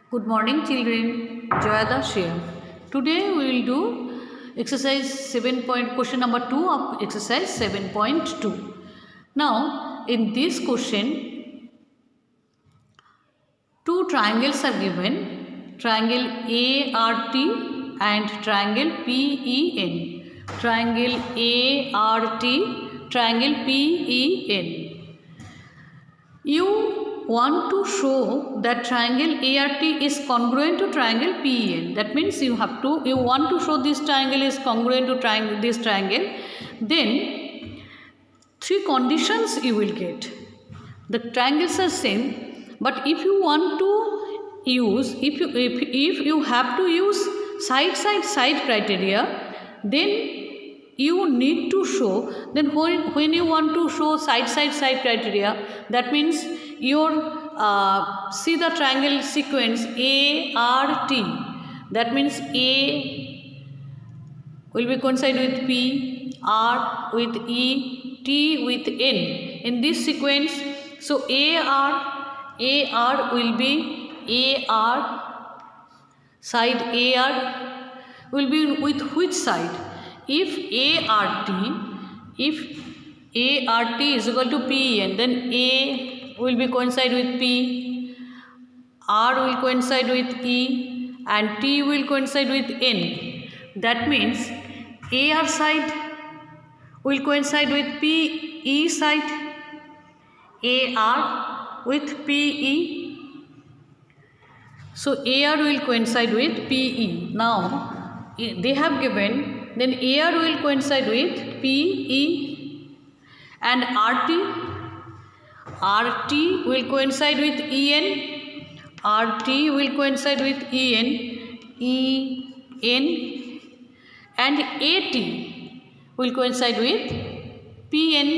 Good morning children, Joyada here. Today we will do exercise 7 point question number 2 of exercise 7.2. Now in this question two triangles are given, triangle ART and triangle PEN. Triangle ART, triangle PEN. You want to show that triangle ART is congruent to triangle PEN. That means you want to show this triangle is congruent to this triangle. Then three conditions you will get. The triangles are same, but if you want to use, if you have to use side criteria, then you need to show, then when you want to show side criteria, that means your see the triangle sequence ART, that means A will be coincide with P, R with E, T with N in this sequence. So AR will be AR, side AR will be with which side? If ART is equal to PEN, then A will be coincide with P, R will coincide with E and T will coincide with N. That means AR side will coincide with PE side, AR with PE. So AR will coincide with PE. Now they have given, then AR will coincide with PE and RT will coincide with EN, RT will coincide with EN and AT will coincide with PN.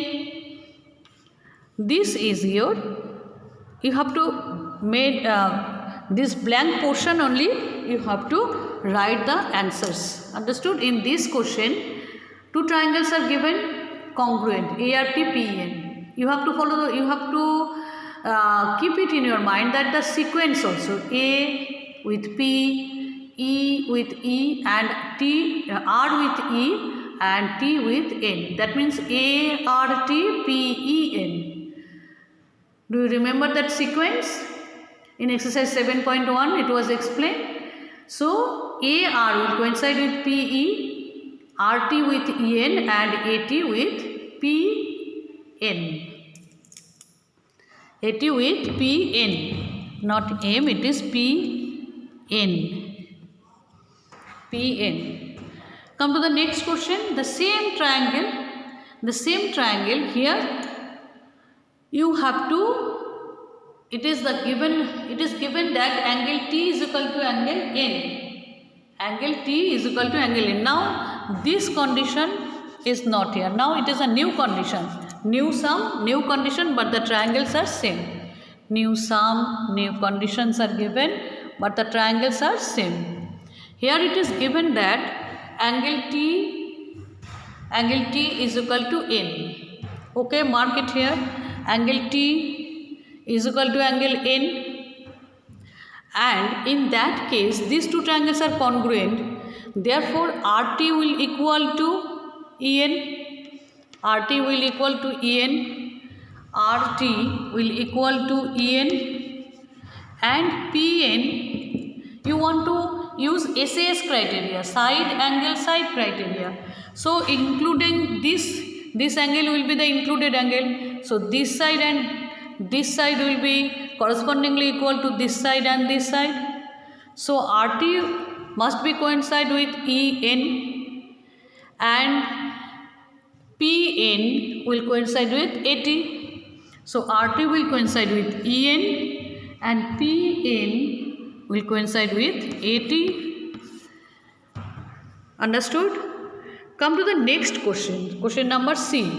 This is you have to make this blank portion only, you have to write the answers. Understood? In this question two triangles are given congruent ART PEN. You have to follow you have to keep it in your mind that the sequence also A with P, E with E and T, R with E and T with N. That means ART PEN. Do you remember that sequence? In exercise 7.1 it was explained. So AR will coincide with PE, RT with EN and AT with PN. AT with PN, not M, it is PN. PN. Come to the next question. The same triangle here you have to, it is given that angle T is equal to angle N. Angle T is equal to angle N. Now this condition is not here. Now it is a new condition. New sum, new condition, but the triangles are same. New sum, new conditions are given, but the triangles are same. Here it is given that angle T is equal to N. Okay, mark it here. Angle T is equal to angle N, and in that case these two triangles are congruent, therefore RT will equal to EN, RT will equal to EN, RT will equal to EN and PN. You want to use SAS criteria, side criteria. So including this angle will be the included angle. So this side and this side will be correspondingly equal to this side and this side. So RT must be coincide with EN and PN will coincide with AT. So RT will coincide with EN and PN will coincide with AT. Understood? Come to the next question. Question number C.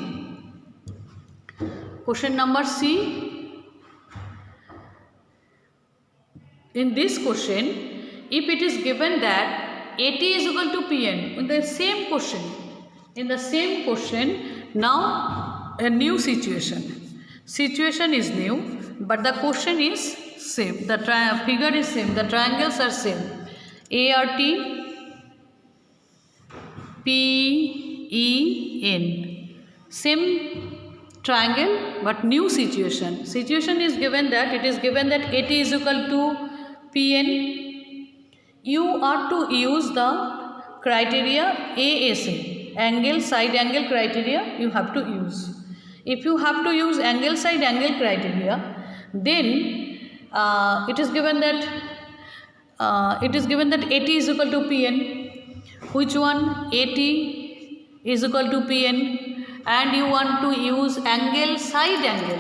Question number C. In this question, if it is given that AT is equal to PN, in the same question, now a new situation. Situation is new, but the question is same. The figure is same. The triangles are same. ART, PEN. Same triangle but new situation. Situation is given that it is given that AT is equal to PN. You are to use the criteria ASA, angle side angle criteria you have to use. If you have to use angle side angle criteria, then it is given that AT is equal to PN. Which one? AT is equal to PN, and you want to use angle side angle.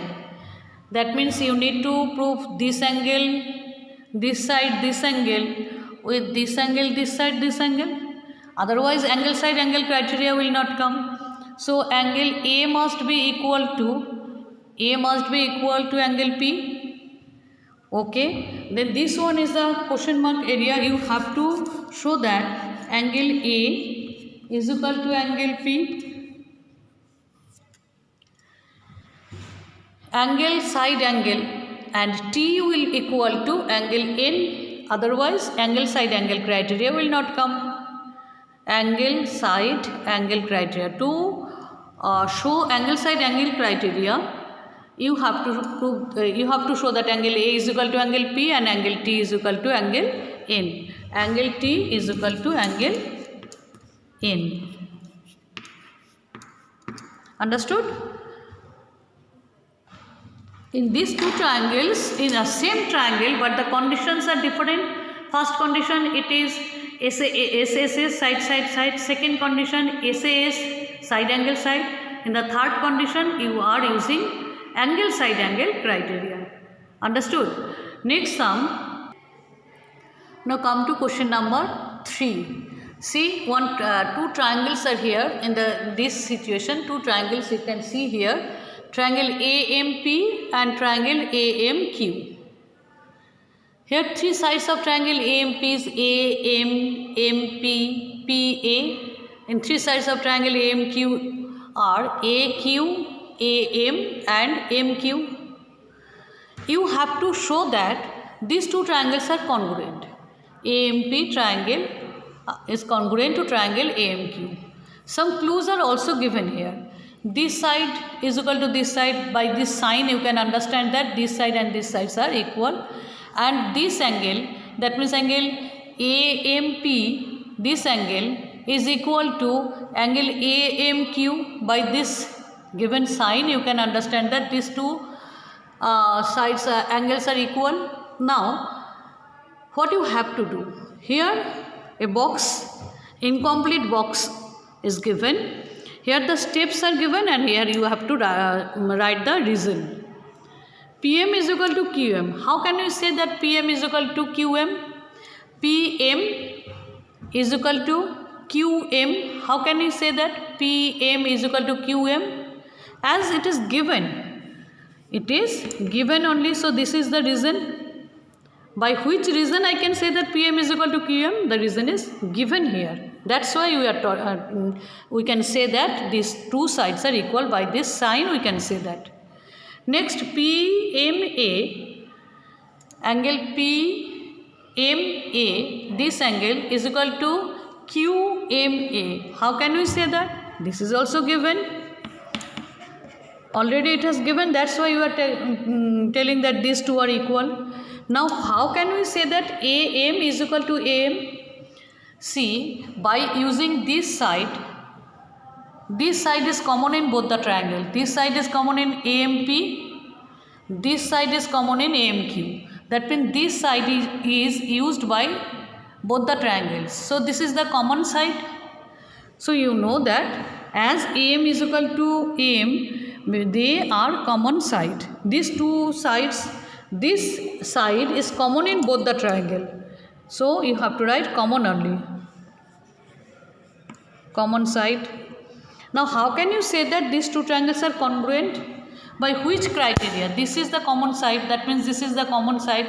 That means you need to prove this angle, this side, this angle with this angle, this side, this angle. Otherwise angle side angle criteria will not come. So angle A must be equal to angle P. Okay, then this one is the question mark area. You have to show that angle A is equal to angle P. Angle side angle and T will equal to angle N. Otherwise angle side angle criteria will not come. Angle side angle criteria. To show angle side angle criteria, you have to prove, you have to show that angle A is equal to angle P and angle T is equal to angle N. Angle T is equal to angle N. Understood? In these two triangles, in a same triangle, but the conditions are different. First condition, it is SAS side side side. Second condition, SAS side angle side. In the third condition, you are using angle side angle criteria. Understood? Next sum. Now come to question number 3. See, two triangles are here in this situation. Two triangles you can see here. Triangle AMP and triangle AMQ. Here three sides of triangle AMP is AM, MP, PA. And three sides of triangle AMQ are AQ, AM and MQ. You have to show that these two triangles are congruent. AMP triangle is congruent to triangle AMQ. Some clues are also given here. This side is equal to this side. By this sign you can understand that this side and this sides are equal. And this angle, that means angle AMP, this angle is equal to angle AMQ. By this given sign you can understand that these two sides angles are equal. Now what you have to do? Here a box, incomplete box is given. Here the steps are given and here you have to write the reason. PM is equal to QM. How can you say that PM is equal to QM? PM is equal to QM. How can you say that PM is equal to QM? As it is given. It is given only, so this is the reason. By which reason I can say that PM is equal to QM? The reason is given here. That's why we can say that these two sides are equal. By this sign we can say that. Next, PMA, angle PMA, this angle is equal to QMA. How can we say that? This is also given. Already it has given, that's why you are telling that these two are equal. Now how can we say that AM is equal to AM? See, by using this side is common in both the triangle. This side is common in AMP, this side is common in AMQ. That means this side is used by both the triangles. So this is the common side. So you know that as AM is equal to AM, they are common side. These two sides, this side is common in both the triangle. So you have to write common only. Common side. Now how can you say that these two triangles are congruent? By which criteria? This is the common side, that means this is the common side.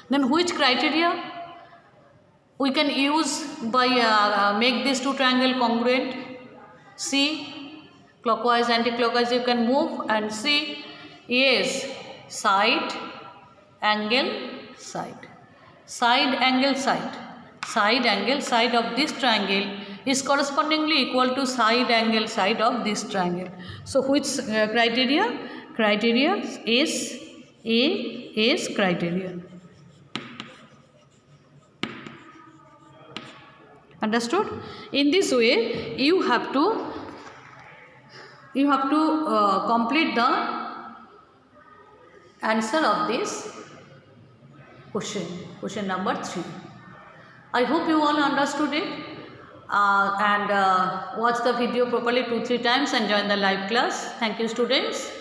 Then which criteria we can use by make these two triangles congruent? See, clockwise, anti-clockwise you can move and see. Yes, side angle side. Side angle side. Side angle side of this triangle is correspondingly equal to side angle side of this triangle. So which criteria? Criteria is A is criterion. Understood? In this way you have to complete the answer of this question number 3. I hope you all understood it and watch the video properly 2-3 times and join the live class. Thank you students.